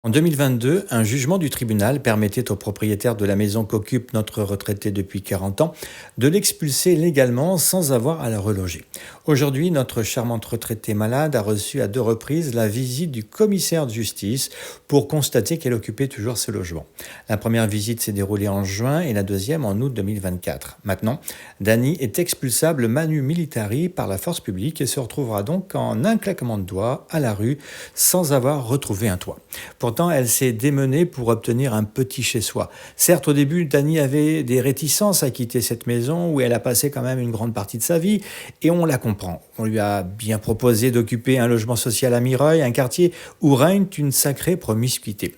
En 2022, un jugement du tribunal permettait au propriétaire de la maison qu'occupe notre retraité depuis 40 ans de l'expulser légalement sans avoir à la reloger. Aujourd'hui, notre charmante retraitée malade a reçu à 2 reprises la visite du commissaire de justice pour constater qu'elle occupait toujours ce logement. La première visite s'est déroulée en juin et la deuxième en août 2024. Maintenant, Dany est expulsable manu militari par la force publique et se retrouvera donc en un claquement de doigts à la rue sans avoir retrouvé un toit. Pourtant, elle s'est démenée pour obtenir un petit chez-soi. Certes, au début, Dany avait des réticences à quitter cette maison où elle a passé quand même une grande partie de sa vie, et on la comprend. On lui a bien proposé d'occuper un logement social à Mireuil, un quartier où règne une sacrée promiscuité.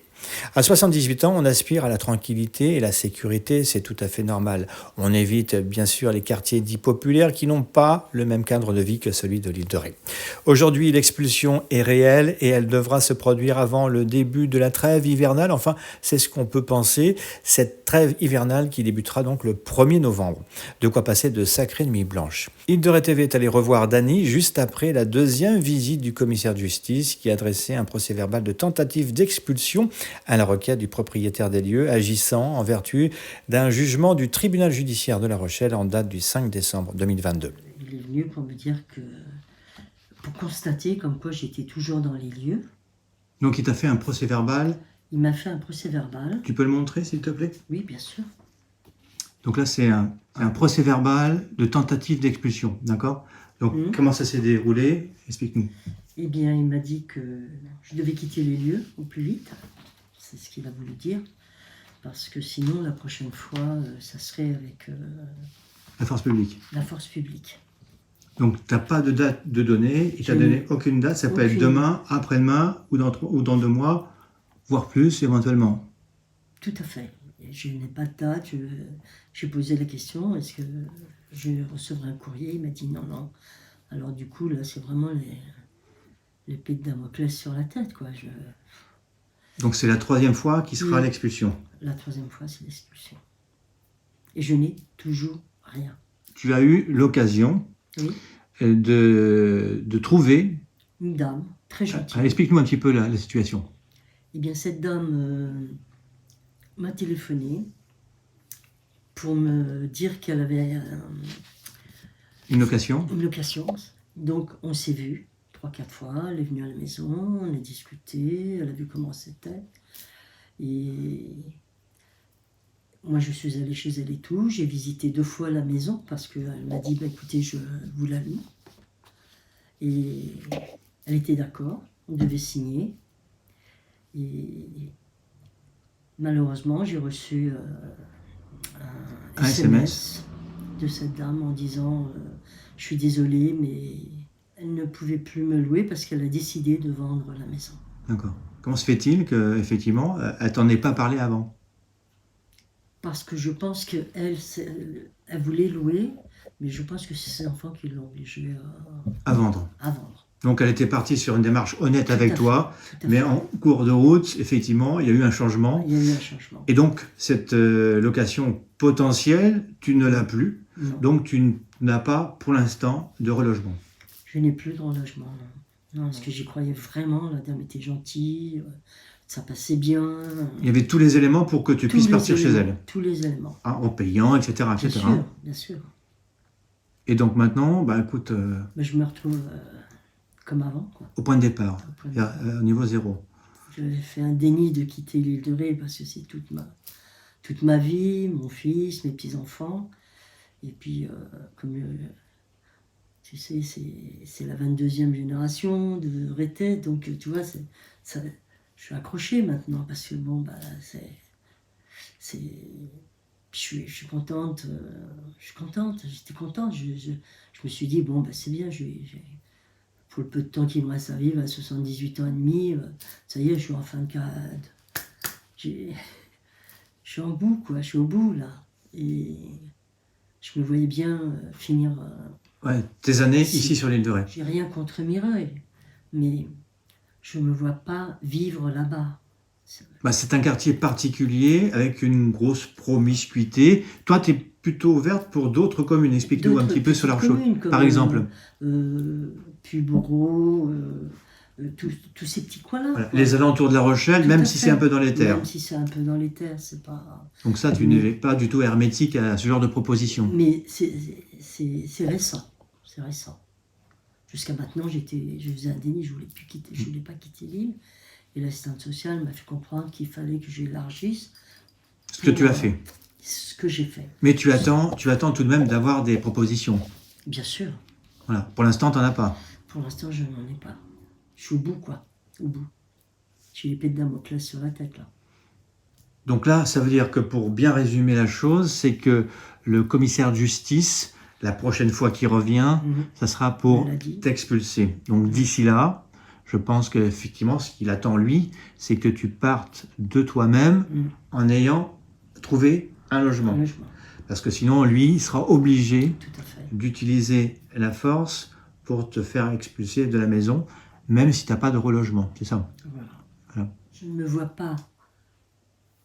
À 78 ans, on aspire à la tranquillité et la sécurité, c'est tout à fait normal. On évite bien sûr les quartiers dits populaires qui n'ont pas le même cadre de vie que celui de l'île de Ré. Aujourd'hui, l'expulsion est réelle et elle devra se produire avant le début de la trêve hivernale. Enfin, c'est ce qu'on peut penser. Cette trêve hivernale qui débutera donc le 1er novembre. De quoi passer de sacrées nuits blanches. Île de Ré TV est allé revoir Dany juste après la deuxième visite du commissaire de justice qui a dressé un procès-verbal de tentative d'expulsion à la requête du propriétaire des lieux, agissant en vertu d'un jugement du tribunal judiciaire de La Rochelle en date du 5 décembre 2022. Il est venu pour me dire que, pour constater comme quoi j'étais toujours dans les lieux. Donc il t'a fait un procès-verbal. Il m'a fait un procès-verbal. Tu peux le montrer s'il te plaît? Oui, bien sûr. Donc là c'est un procès-verbal de tentative d'expulsion, d'accord? Donc comment ça s'est déroulé? Explique-nous. Eh bien, il m'a dit que je devais quitter les lieux au plus vite. C'est ce qu'il a voulu dire. Parce que sinon, la prochaine fois, ça serait avec la force publique. La force publique. Donc, tu n'as pas de date de donner, il t'a donné aucune date, ça peut être demain, après-demain, ou dans 2 mois, voire plus éventuellement. Tout à fait. Je n'ai pas de date, j'ai posé la question, est-ce que je recevrai un courrier? Il m'a dit non, non. Alors du coup, là, c'est vraiment l'épée de Damoclès sur la tête, quoi. Donc, c'est la 3e fois qui sera l'expulsion. La 3e fois, c'est l'expulsion. Et je n'ai toujours rien. Tu as eu l'occasion de trouver une dame très gentille. Explique-nous un petit peu la situation. Eh bien, cette dame m'a téléphoné pour me dire qu'elle avait une location. Une location. Donc, on s'est vus 3-4 fois. Elle est venue à la maison, on a discuté, elle a vu comment c'était. Et moi, je suis allée chez elle et tout. J'ai visité 2 fois la maison parce qu'elle m'a dit, bah, écoutez, je vous la loue. Et elle était d'accord, on devait signer. Et malheureusement, j'ai reçu un SMS de cette dame en disant je suis désolée, mais elle ne pouvait plus me louer parce qu'elle a décidé de vendre la maison. D'accord. Comment se fait-il qu'effectivement, elle t'en ait pas parlé avant? Parce que je pense qu'elle voulait louer, mais je pense que c'est ses enfants qui l'ont obligée à vendre. À vendre. Donc elle était partie sur une démarche honnête avec toi, mais en cours de route, effectivement, il y a eu un changement. Il y a eu un changement. Et donc, cette location potentielle, tu ne l'as plus. Non. Donc tu n'as pas, pour l'instant, de relogement. Je n'ai plus de relogement, non. Non, parce que j'y croyais vraiment, la dame était gentille, ça passait bien. Il y avait tous les éléments pour que tu puisses partir chez elle. Tous les éléments. Ah, en payant, etc. Bien sûr, bien sûr. Et donc maintenant, bah écoute... Mais je me retrouve comme avant, quoi. Au point de départ, au niveau 0. J'avais fait un déni de quitter l'île de Ré parce que c'est toute ma vie, mon fils, mes petits-enfants. Et puis, comme tu sais, c'est la 22e génération de Rétais, donc tu vois, je suis accroché maintenant parce que bon, bah, je suis contente, j'étais contente. Je me suis dit, bon, bah, c'est bien, pour le peu de temps qu'il me reste à vivre, à 78 ans et demi, ça y est, je suis en fin de carrière. Je suis en bout, quoi, je suis au bout, là. Et je me voyais bien finir... ouais, tes années ici sur l'île de Ré. J'ai rien contre Mireuil, mais je ne me vois pas vivre là-bas. Bah, c'est un quartier particulier avec une grosse promiscuité. Toi, tu es plutôt ouverte pour d'autres communes. Explique-nous un petit peu sur leur chose. Par exemple Puybourreau, tous ces petits coins-là. Voilà. Les alentours de La Rochelle, Tout même à si fait. c'est un peu dans les terres. Même si c'est un peu dans les terres, c'est pas... Donc ça, tu n'es pas du tout hermétique à ce genre de proposition. Mais c'est récent. C'est récent. Jusqu'à maintenant, je faisais un déni, je voulais pas quitter l'île. Et l'assistante sociale m'a fait comprendre qu'il fallait que j'élargisse. Ce que tu as fait. Ce que j'ai fait. Mais tu attends tout de même d'avoir des propositions. Bien sûr. Voilà. Pour l'instant, tu n'en as pas. Pour l'instant, je n'en ai pas. Je suis au bout, quoi. Au bout. J'ai l'épée de Damoclès sur la tête, là. Donc là, ça veut dire que pour bien résumer la chose, c'est que le commissaire de justice, la prochaine fois qu'il revient, ça sera pour t'expulser. Donc d'ici là, je pense qu'effectivement, ce qu'il attend, lui, c'est que tu partes de toi-même en ayant trouvé un logement. Parce que sinon, lui, il sera obligé d'utiliser la force pour te faire expulser de la maison, même si tu n'as pas de relogement. C'est ça. Voilà. Je ne me vois pas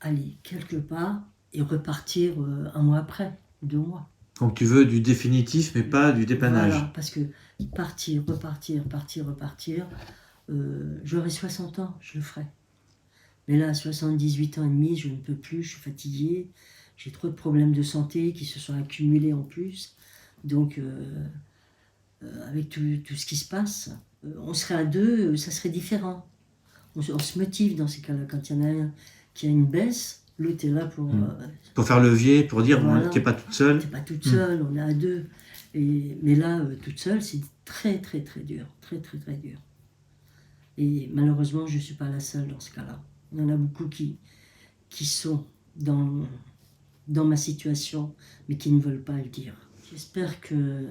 aller quelque part et repartir un mois après, 2 mois. Donc tu veux du définitif, mais pas du dépannage. Voilà, parce que partir, repartir, j'aurai 60 ans, je le ferai. Mais là, à 78 ans et demi, je ne peux plus, je suis fatiguée, j'ai trop de problèmes de santé qui se sont accumulés en plus. Donc, avec tout ce qui se passe, on serait à 2, ça serait différent. On se motive dans ces cas-là. Quand il y en a un qui a une baisse, l'autre est là pour faire levier, pour dire voilà, tu n'es pas toute seule. Tu n'es pas toute seule, on est à 2. Mais là, toute seule, c'est très, très, très dur. Très, très, très dur. Et malheureusement, je ne suis pas la seule dans ce cas-là. Il y en a beaucoup qui sont dans ma situation, mais qui ne veulent pas le dire. J'espère que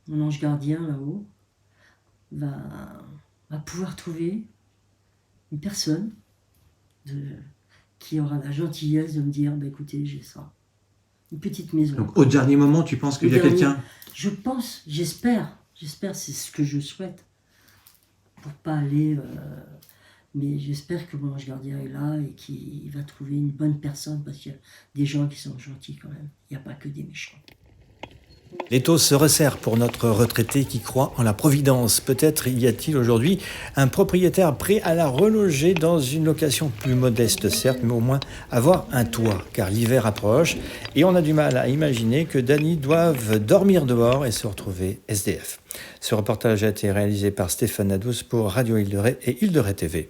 mon ange gardien, là-haut, va pouvoir trouver une personne qui aura la gentillesse de me dire, écoutez, j'ai ça. Une petite maison. Donc au dernier moment, tu penses qu'il y a quelqu'un? Je pense, j'espère, c'est ce que je souhaite. Pour pas aller... mais j'espère que mon ange gardien est là et qu'il va trouver une bonne personne, parce qu'il y a des gens qui sont gentils quand même. Il n'y a pas que des méchants. L'étau se resserre pour notre retraité qui croit en la providence. Peut-être y a-t-il aujourd'hui un propriétaire prêt à la reloger dans une location plus modeste, certes, mais au moins avoir un toit, car l'hiver approche et on a du mal à imaginer que Dany doive dormir dehors et se retrouver SDF. Ce reportage a été réalisé par Stéphane Nadous pour Radio Île de Ré et Île de Ré TV.